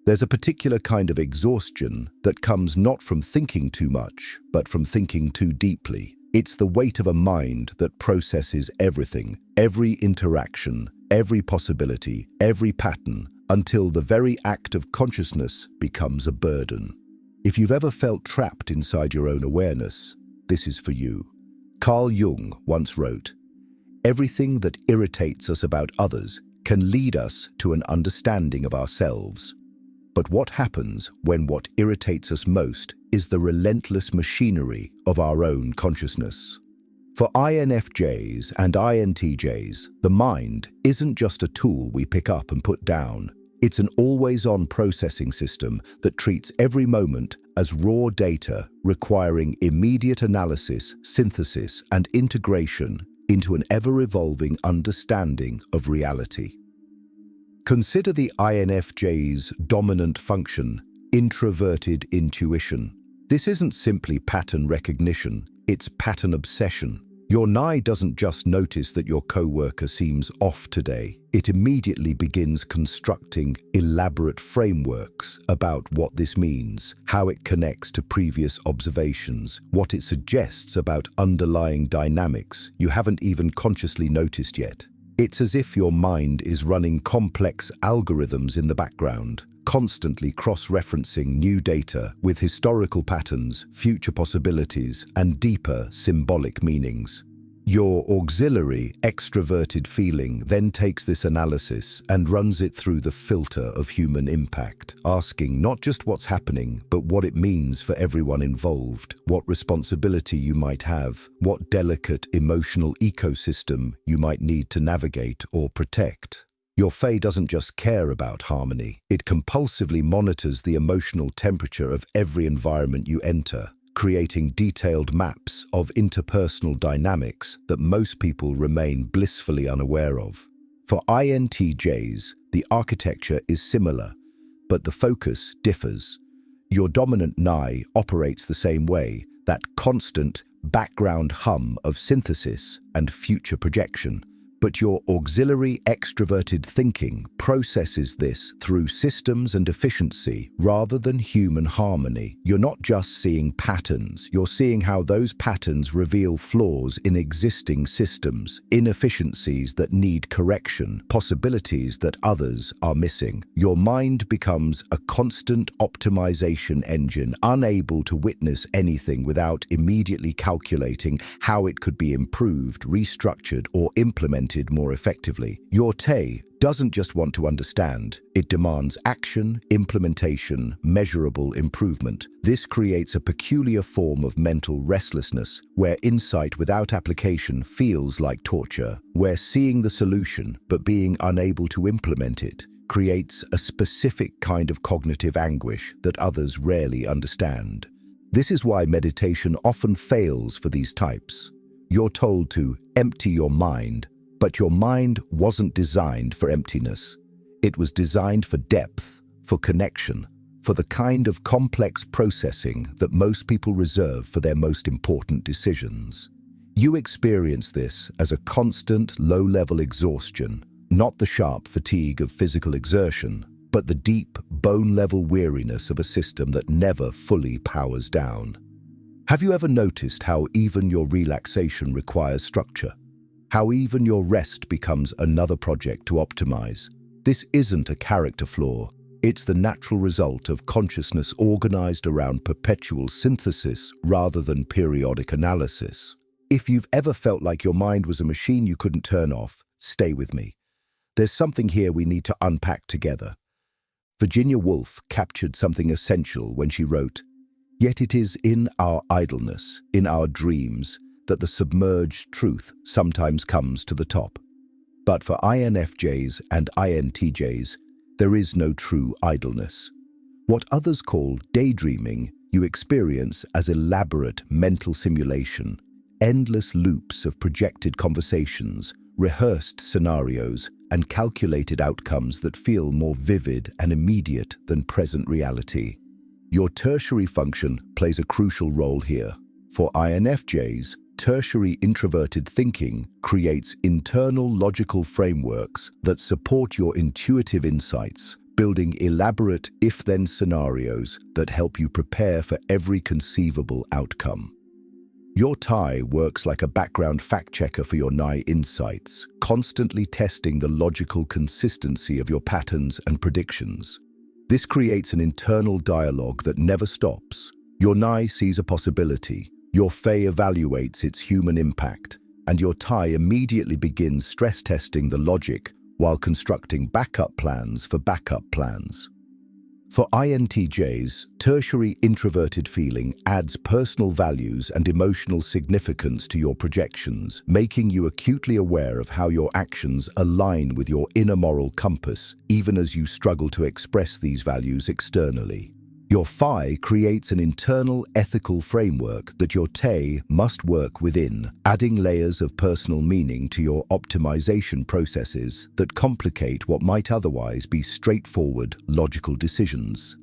There's a particular kind of exhaustion that comes not from thinking too much, but from thinking too deeply. It's the weight of a mind that processes everything, every interaction, every possibility, every pattern, until the very act of consciousness becomes a burden. If you've ever felt trapped inside your own awareness, this is for you. Carl Jung once wrote, "Everything that irritates us about others can lead us to an understanding of ourselves. But what happens when what irritates us most is the relentless machinery of our own consciousness?" For INFJs and INTJs, the mind isn't just a tool we pick up and put down. It's an always-on processing system that treats every moment as raw data requiring immediate analysis, synthesis, and integration into an ever-evolving understanding of reality. Consider the INFJ's dominant function, introverted intuition. This isn't simply pattern recognition, it's pattern obsession. Your NI doesn't just notice that your coworker seems off today. It immediately begins constructing elaborate frameworks about what this means, how it connects to previous observations, what it suggests about underlying dynamics you haven't even consciously noticed yet. It's as if your mind is running complex algorithms in the background, constantly cross-referencing new data with historical patterns, future possibilities, and deeper symbolic meanings. Your auxiliary, extroverted feeling then takes this analysis and runs it through the filter of human impact, asking not just what's happening, but what it means for everyone involved, what responsibility you might have, what delicate emotional ecosystem you might need to navigate or protect. Your Fae doesn't just care about harmony, it compulsively monitors the emotional temperature of every environment you enter, creating detailed maps of interpersonal dynamics that most people remain blissfully unaware of. For INTJs, the architecture is similar, but the focus differs. Your dominant NI operates the same way, that constant background hum of synthesis and future projection. But your auxiliary extroverted thinking processes this through systems and efficiency rather than human harmony. You're not just seeing patterns, you're seeing how those patterns reveal flaws in existing systems, inefficiencies that need correction, possibilities that others are missing. Your mind becomes a constant optimization engine, unable to witness anything without immediately calculating how it could be improved, restructured, or implemented more effectively. Your Te doesn't just want to understand, it demands action, implementation, measurable improvement. This creates a peculiar form of mental restlessness, where insight without application feels like torture, where seeing the solution but being unable to implement it creates a specific kind of cognitive anguish that others rarely understand. This is why meditation often fails for these types. You're told to empty your mind, but your mind wasn't designed for emptiness. It was designed for depth, for connection, for the kind of complex processing that most people reserve for their most important decisions. You experience this as a constant, low-level exhaustion, not the sharp fatigue of physical exertion, but the deep, bone-level weariness of a system that never fully powers down. Have you ever noticed how even your relaxation requires structure? How even your rest becomes another project to optimize? This isn't a character flaw. It's the natural result of consciousness organized around perpetual synthesis rather than periodic analysis. If you've ever felt like your mind was a machine you couldn't turn off, stay with me. There's something here we need to unpack together. Virginia Woolf captured something essential when she wrote, "Yet it is in our idleness, in our dreams, that the submerged truth sometimes comes to the top." But for INFJs and INTJs, there is no true idleness. What others call daydreaming, you experience as elaborate mental simulation, endless loops of projected conversations, rehearsed scenarios, and calculated outcomes that feel more vivid and immediate than present reality. Your tertiary function plays a crucial role here. For INFJs, tertiary introverted thinking creates internal logical frameworks that support your intuitive insights, building elaborate if-then scenarios that help you prepare for every conceivable outcome. Your TIE works like a background fact-checker for your NI insights, constantly testing the logical consistency of your patterns and predictions. This creates an internal dialogue that never stops. Your NI sees a possibility, your FE evaluates its human impact, and your TIE immediately begins stress testing the logic while constructing backup plans for backup plans. For INTJs, tertiary introverted feeling adds personal values and emotional significance to your projections, making you acutely aware of how your actions align with your inner moral compass, even as you struggle to express these values externally. Your FI creates an internal ethical framework that your TE must work within, adding layers of personal meaning to your optimization processes that complicate what might otherwise be straightforward, logical decisions.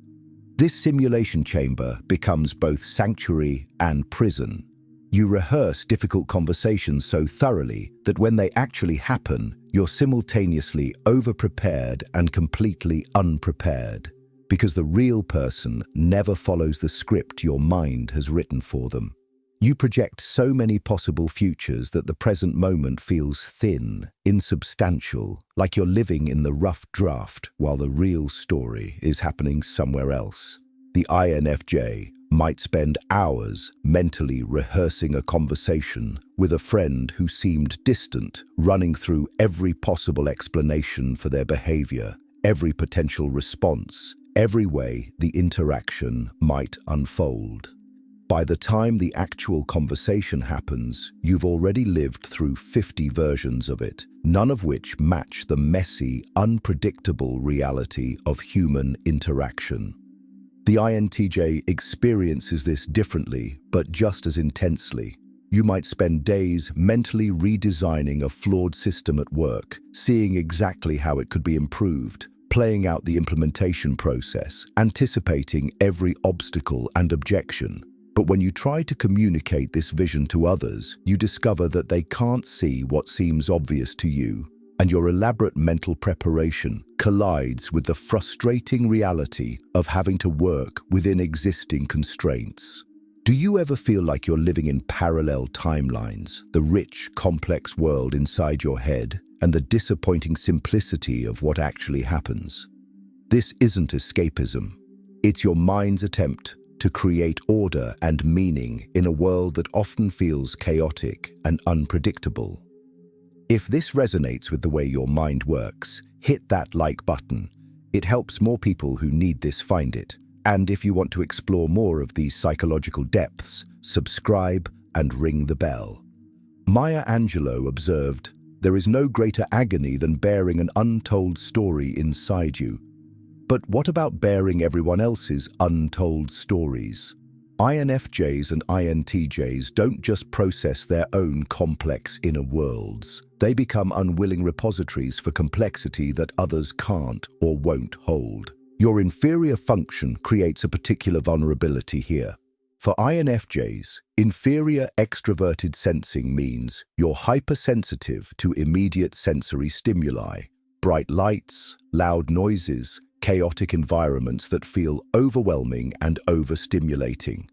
This simulation chamber becomes both sanctuary and prison. You rehearse difficult conversations so thoroughly that when they actually happen, you're simultaneously over-prepared and completely unprepared. Because the real person never follows the script your mind has written for them. You project so many possible futures that the present moment feels thin, insubstantial, like you're living in the rough draft while the real story is happening somewhere else. The INFJ might spend hours mentally rehearsing a conversation with a friend who seemed distant, running through every possible explanation for their behavior, every potential response, every way the interaction might unfold. By the time the actual conversation happens, you've already lived through 50 versions of it, none of which match the messy, unpredictable reality of human interaction. The INTJ experiences this differently, but just as intensely. You might spend days mentally redesigning a flawed system at work, seeing exactly how it could be improved, playing out the implementation process, anticipating every obstacle and objection. But when you try to communicate this vision to others, you discover that they can't see what seems obvious to you, and your elaborate mental preparation collides with the frustrating reality of having to work within existing constraints. Do you ever feel like you're living in parallel timelines, the rich, complex world inside your head, and the disappointing simplicity of what actually happens? This isn't escapism. It's your mind's attempt to create order and meaning in a world that often feels chaotic and unpredictable. If this resonates with the way your mind works, hit that like button. It helps more people who need this find it. And if you want to explore more of these psychological depths, subscribe and ring the bell. Maya Angelou observed, "There is no greater agony than bearing an untold story inside you." But what about bearing everyone else's untold stories? INFJs and INTJs don't just process their own complex inner worlds. They become unwilling repositories for complexity that others can't or won't hold. Your inferior function creates a particular vulnerability here. For INFJs, inferior extroverted sensing means you're hypersensitive to immediate sensory stimuli, bright lights, loud noises, chaotic environments that feel overwhelming and overstimulating.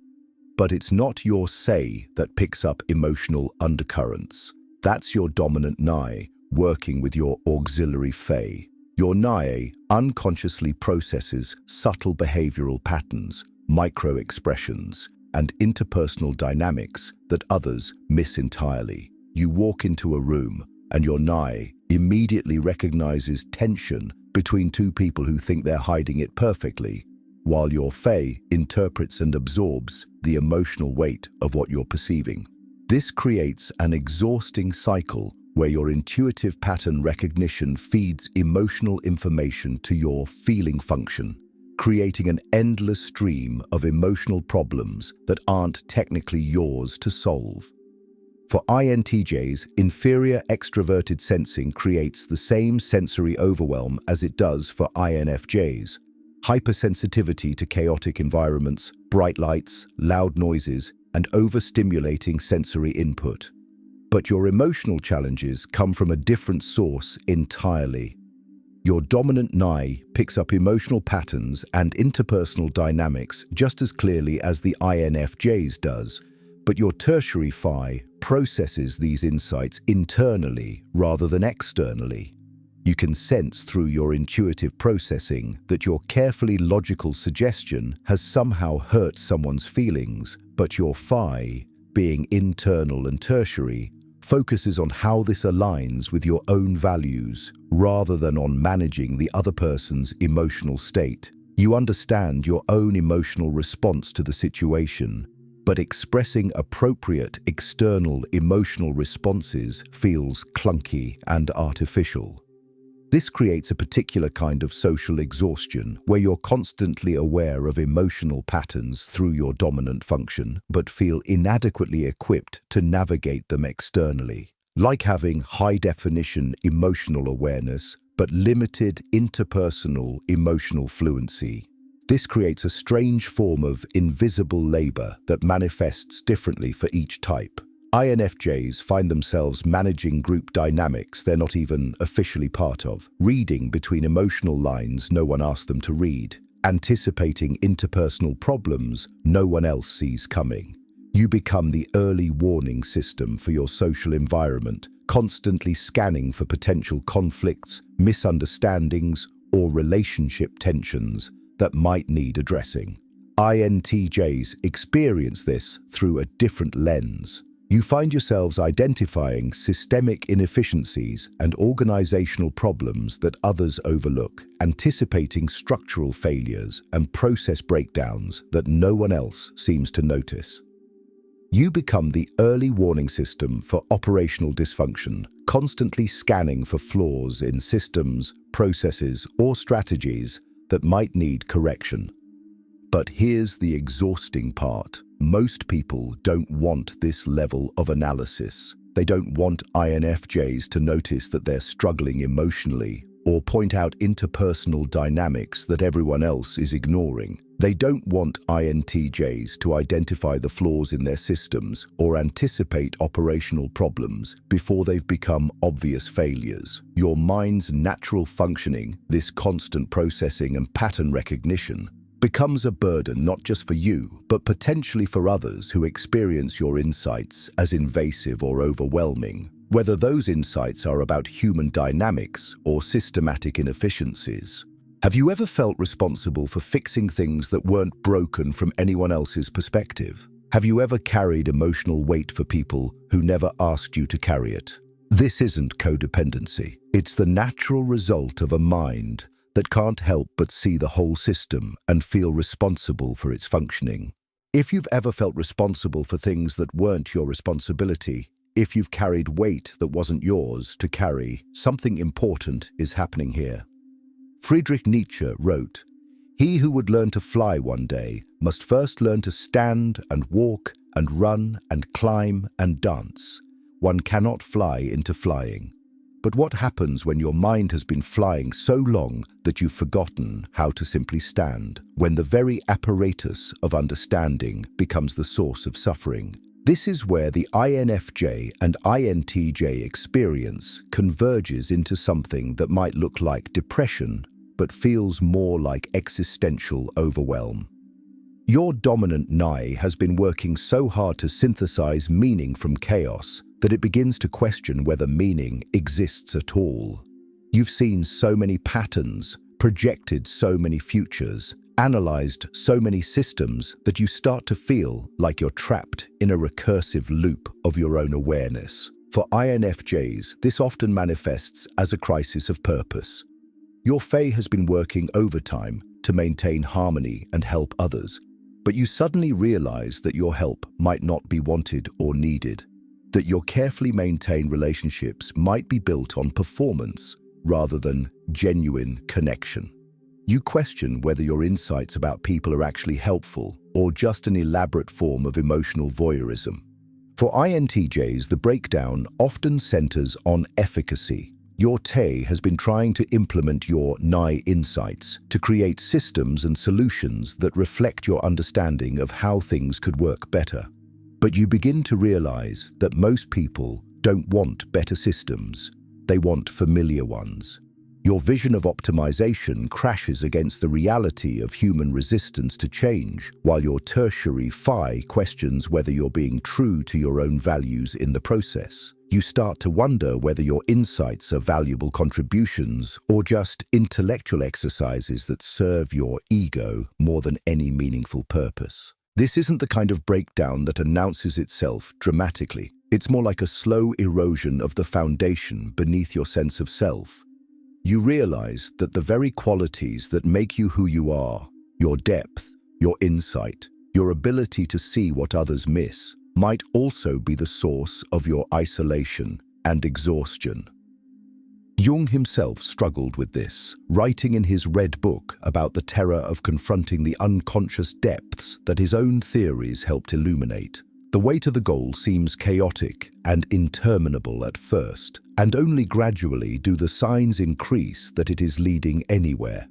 But it's not your say that picks up emotional undercurrents. That's your dominant NI working with your auxiliary FE. Your NI unconsciously processes subtle behavioral patterns, micro-expressions, and interpersonal dynamics that others miss entirely. You walk into a room, and your NI immediately recognizes tension between two people who think they're hiding it perfectly, while your FE interprets and absorbs the emotional weight of what you're perceiving. This creates an exhausting cycle where your intuitive pattern recognition feeds emotional information to your feeling function, creating an endless stream of emotional problems that aren't technically yours to solve. For INTJs, inferior extroverted sensing creates the same sensory overwhelm as it does for INFJs. Hypersensitivity to chaotic environments, bright lights, loud noises, and overstimulating sensory input. But your emotional challenges come from a different source entirely. Your dominant I picks up emotional patterns and interpersonal dynamics just as clearly as the INFJs does, but your tertiary phi processes these insights internally rather than externally. You can sense through your intuitive processing that your carefully logical suggestion has somehow hurt someone's feelings, but your phi, being internal and tertiary, focuses on how this aligns with your own values rather than on managing the other person's emotional state. You understand your own emotional response to the situation, but expressing appropriate external emotional responses feels clunky and artificial. This creates a particular kind of social exhaustion where you're constantly aware of emotional patterns through your dominant function, but feel inadequately equipped to navigate them externally. Like having high-definition emotional awareness, but limited interpersonal emotional fluency. This creates a strange form of invisible labor that manifests differently for each type. INFJs find themselves managing group dynamics they're not even officially part of, reading between emotional lines no one asked them to read, anticipating interpersonal problems no one else sees coming. You become the early warning system for your social environment, constantly scanning for potential conflicts, misunderstandings, or relationship tensions that might need addressing. INTJs experience this through a different lens. You find yourselves identifying systemic inefficiencies and organizational problems that others overlook, anticipating structural failures and process breakdowns that no one else seems to notice. You become the early warning system for operational dysfunction, constantly scanning for flaws in systems, processes, or strategies that might need correction. But here's the exhausting part. Most people don't want this level of analysis. They don't want INFJs to notice that they're struggling emotionally or point out interpersonal dynamics that everyone else is ignoring. They don't want INTJs to identify the flaws in their systems or anticipate operational problems before they've become obvious failures. Your mind's natural functioning, this constant processing and pattern recognition, becomes a burden not just for you, but potentially for others who experience your insights as invasive or overwhelming, whether those insights are about human dynamics or systematic inefficiencies. Have you ever felt responsible for fixing things that weren't broken from anyone else's perspective? Have you ever carried emotional weight for people who never asked you to carry it? This isn't codependency. It's the natural result of a mind that can't help but see the whole system and feel responsible for its functioning. If you've ever felt responsible for things that weren't your responsibility, if you've carried weight that wasn't yours to carry, something important is happening here. Friedrich Nietzsche wrote, "He who would learn to fly one day must first learn to stand and walk and run and climb and dance. One cannot fly into flying." But what happens when your mind has been flying so long that you've forgotten how to simply stand, when the very apparatus of understanding becomes the source of suffering? This is where the INFJ and INTJ experience converges into something that might look like depression, but feels more like existential overwhelm. Your dominant I has been working so hard to synthesize meaning from chaos that it begins to question whether meaning exists at all. You've seen so many patterns, projected so many futures, analyzed so many systems that you start to feel like you're trapped in a recursive loop of your own awareness. For INFJs, this often manifests as a crisis of purpose. Your Fae has been working overtime to maintain harmony and help others, but you suddenly realize that your help might not be wanted or needed, that your carefully maintained relationships might be built on performance rather than genuine connection. You question whether your insights about people are actually helpful or just an elaborate form of emotional voyeurism. For INTJs, the breakdown often centers on efficacy. Your Te has been trying to implement your Ni insights to create systems and solutions that reflect your understanding of how things could work better. But you begin to realize that most people don't want better systems, they want familiar ones. Your vision of optimization crashes against the reality of human resistance to change, while your tertiary phi questions whether you're being true to your own values in the process. You start to wonder whether your insights are valuable contributions or just intellectual exercises that serve your ego more than any meaningful purpose. This isn't the kind of breakdown that announces itself dramatically. It's more like a slow erosion of the foundation beneath your sense of self. You realize that the very qualities that make you who you are, your depth, your insight, your ability to see what others miss, might also be the source of your isolation and exhaustion. Jung himself struggled with this, writing in his Red Book about the terror of confronting the unconscious depths that his own theories helped illuminate. The way to the goal seems chaotic and interminable at first, and only gradually do the signs increase that it is leading anywhere.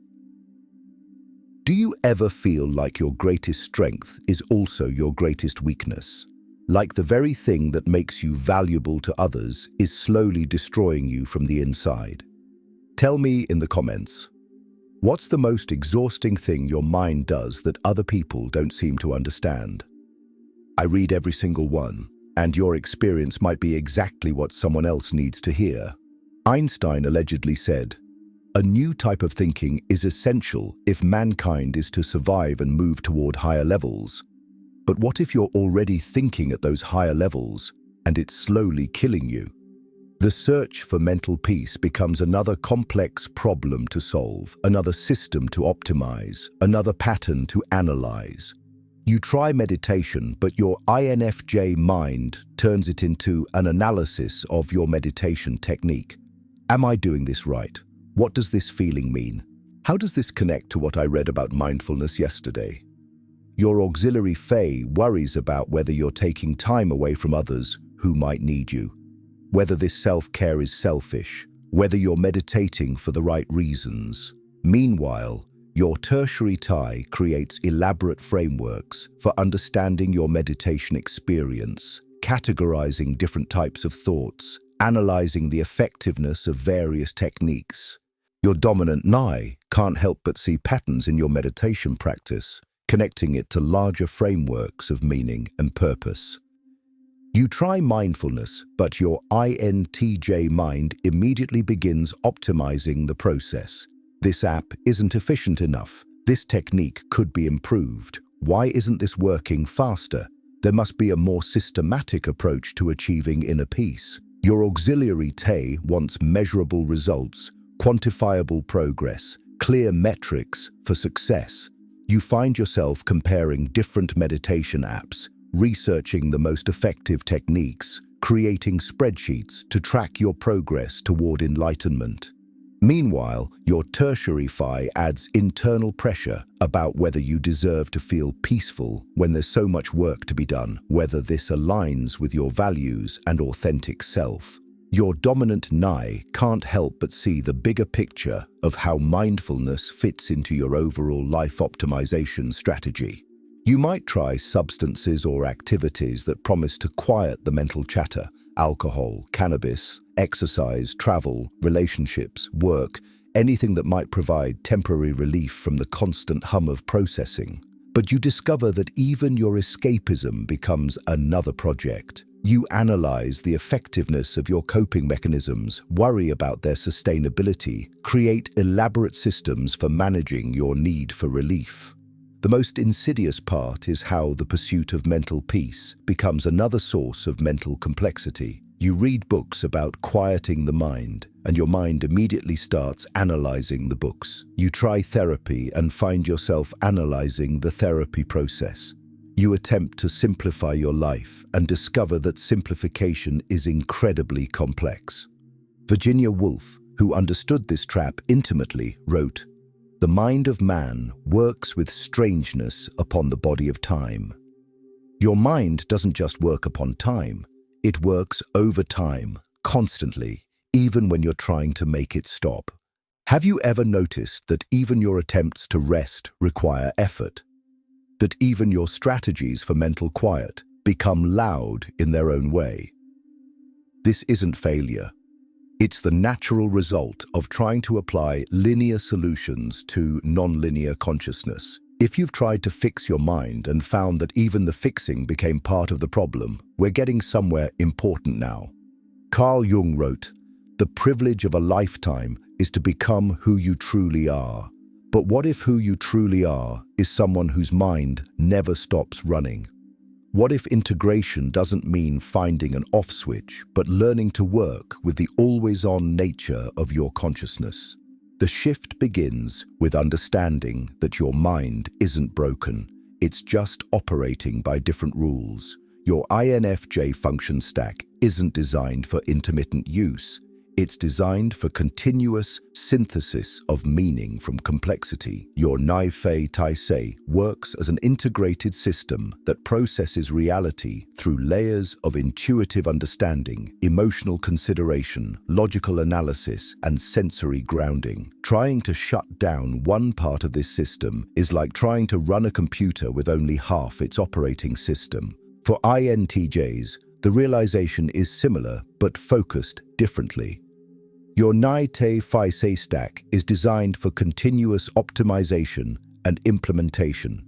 Do you ever feel like your greatest strength is also your greatest weakness? Like the very thing that makes you valuable to others is slowly destroying you from the inside? Tell me in the comments, what's the most exhausting thing your mind does that other people don't seem to understand? I read every single one, and your experience might be exactly what someone else needs to hear. Einstein allegedly said, "A new type of thinking is essential if mankind is to survive and move toward higher levels." But what if you're already thinking at those higher levels, and it's slowly killing you? The search for mental peace becomes another complex problem to solve, another system to optimize, another pattern to analyze. You try meditation, but your INFJ mind turns it into an analysis of your meditation technique. Am I doing this right? What does this feeling mean? How does this connect to what I read about mindfulness yesterday? Your auxiliary Fae worries about whether you're taking time away from others who might need you, whether this self-care is selfish, whether you're meditating for the right reasons. Meanwhile, your tertiary tie creates elaborate frameworks for understanding your meditation experience, categorizing different types of thoughts, analyzing the effectiveness of various techniques. Your dominant Ni can't help but see patterns in your meditation practice, connecting it to larger frameworks of meaning and purpose. You try mindfulness, but your INTJ mind immediately begins optimizing the process. This app isn't efficient enough. This technique could be improved. Why isn't this working faster? There must be a more systematic approach to achieving inner peace. Your auxiliary Te wants measurable results, quantifiable progress, clear metrics for success. You find yourself comparing different meditation apps, researching the most effective techniques, creating spreadsheets to track your progress toward enlightenment. Meanwhile, your tertiary Phi adds internal pressure about whether you deserve to feel peaceful when there's so much work to be done, whether this aligns with your values and authentic self. Your dominant Ni can't help but see the bigger picture of how mindfulness fits into your overall life optimization strategy. You might try substances or activities that promise to quiet the mental chatter: alcohol, cannabis, exercise, travel, relationships, work, anything that might provide temporary relief from the constant hum of processing. But you discover that even your escapism becomes another project. You analyze the effectiveness of your coping mechanisms, worry about their sustainability, create elaborate systems for managing your need for relief. The most insidious part is how the pursuit of mental peace becomes another source of mental complexity. You read books about quieting the mind, and your mind immediately starts analyzing the books. You try therapy and find yourself analyzing the therapy process. You attempt to simplify your life and discover that simplification is incredibly complex. Virginia Woolf, who understood this trap intimately, wrote, "The mind of man works with strangeness upon the body of time." Your mind doesn't just work upon time, it works over time, constantly, even when you're trying to make it stop. Have you ever noticed that even your attempts to rest require effort? That even your strategies for mental quiet become loud in their own way? This isn't failure. It's the natural result of trying to apply linear solutions to nonlinear consciousness. If you've tried to fix your mind and found that even the fixing became part of the problem, we're getting somewhere important now. Carl Jung wrote, "The privilege of a lifetime is to become who you truly are." But what if who you truly are is someone whose mind never stops running? What if integration doesn't mean finding an off switch, but learning to work with the always-on nature of your consciousness? The shift begins with understanding that your mind isn't broken. It's just operating by different rules. Your INFJ function stack isn't designed for intermittent use. It's designed for continuous synthesis of meaning from complexity. Your INFJ works as an integrated system that processes reality through layers of intuitive understanding, emotional consideration, logical analysis, and sensory grounding. Trying to shut down one part of this system is like trying to run a computer with only half its operating system. For INTJs, the realization is similar but focused differently. Your INFJ stack is designed for continuous optimization and implementation.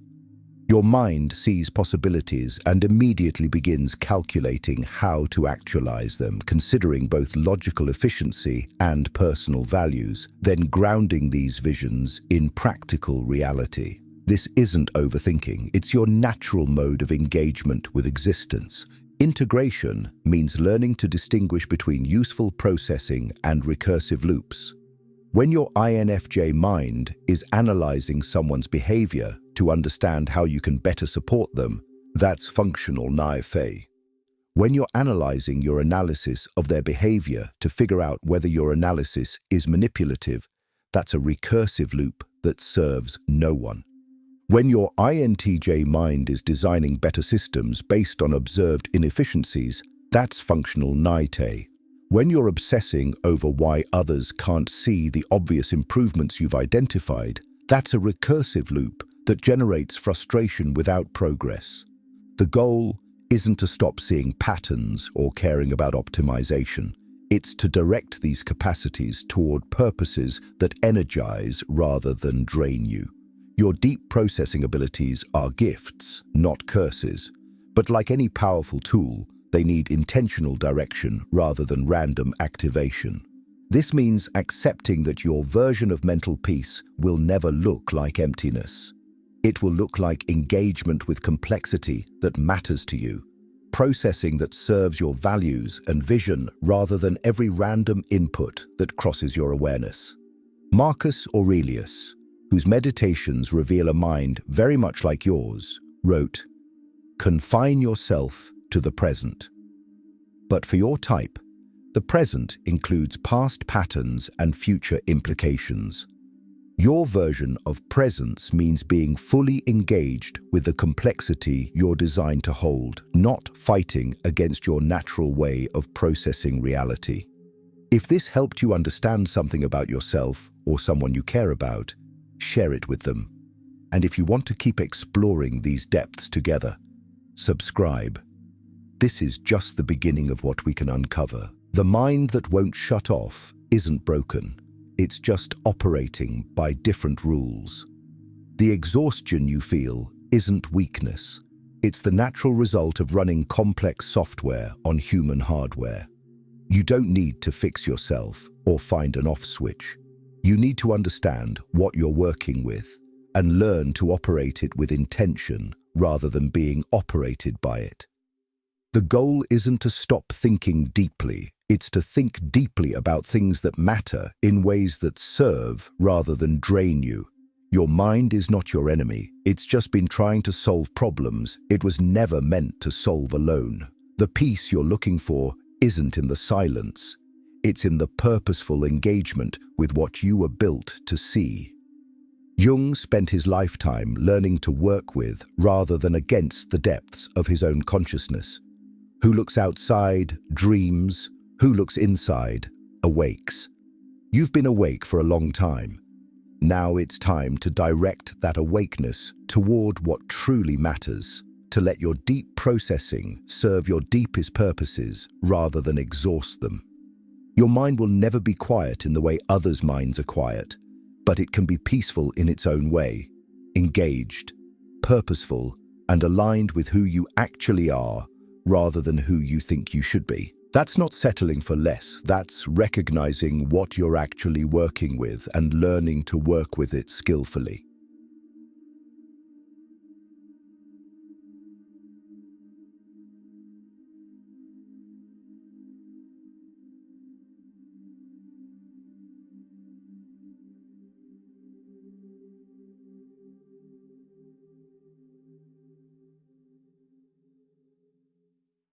Your mind sees possibilities and immediately begins calculating how to actualize them, considering both logical efficiency and personal values, then grounding these visions in practical reality. This isn't overthinking, it's your natural mode of engagement with existence. Integration means learning to distinguish between useful processing and recursive loops. When your INFJ mind is analyzing someone's behavior to understand how you can better support them, that's functional INFJ. When you're analyzing your analysis of their behavior to figure out whether your analysis is manipulative, that's a recursive loop that serves no one. When your INTJ mind is designing better systems based on observed inefficiencies, that's functional INTJ. When you're obsessing over why others can't see the obvious improvements you've identified, that's a recursive loop that generates frustration without progress. The goal isn't to stop seeing patterns or caring about optimization. It's to direct these capacities toward purposes that energize rather than drain you. Your deep processing abilities are gifts, not curses. But like any powerful tool, they need intentional direction rather than random activation. This means accepting that your version of mental peace will never look like emptiness. It will look like engagement with complexity that matters to you, processing that serves your values and vision rather than every random input that crosses your awareness. Marcus Aurelius, whose meditations reveal a mind very much like yours, wrote, "Confine yourself to the present." But for your type, the present includes past patterns and future implications. Your version of presence means being fully engaged with the complexity you're designed to hold, not fighting against your natural way of processing reality. If this helped you understand something about yourself or someone you care about, share it with them. And if you want to keep exploring these depths together, subscribe. This is just the beginning of what we can uncover. The mind that won't shut off isn't broken. It's just operating by different rules. The exhaustion you feel isn't weakness. It's the natural result of running complex software on human hardware. You don't need to fix yourself or find an off switch. You need to understand what you're working with and learn to operate it with intention rather than being operated by it. The goal isn't to stop thinking deeply, it's to think deeply about things that matter in ways that serve rather than drain you. Your mind is not your enemy, it's just been trying to solve problems it was never meant to solve alone. The peace you're looking for isn't in the silence. It's in the purposeful engagement with what you were built to see. Jung spent his lifetime learning to work with rather than against the depths of his own consciousness. Who looks outside, dreams. Who looks inside, awakes. You've been awake for a long time. Now it's time to direct that awakeness toward what truly matters, to let your deep processing serve your deepest purposes rather than exhaust them. Your mind will never be quiet in the way others' minds are quiet, but it can be peaceful in its own way, engaged, purposeful, and aligned with who you actually are rather than who you think you should be. That's not settling for less, that's recognizing what you're actually working with and learning to work with it skillfully.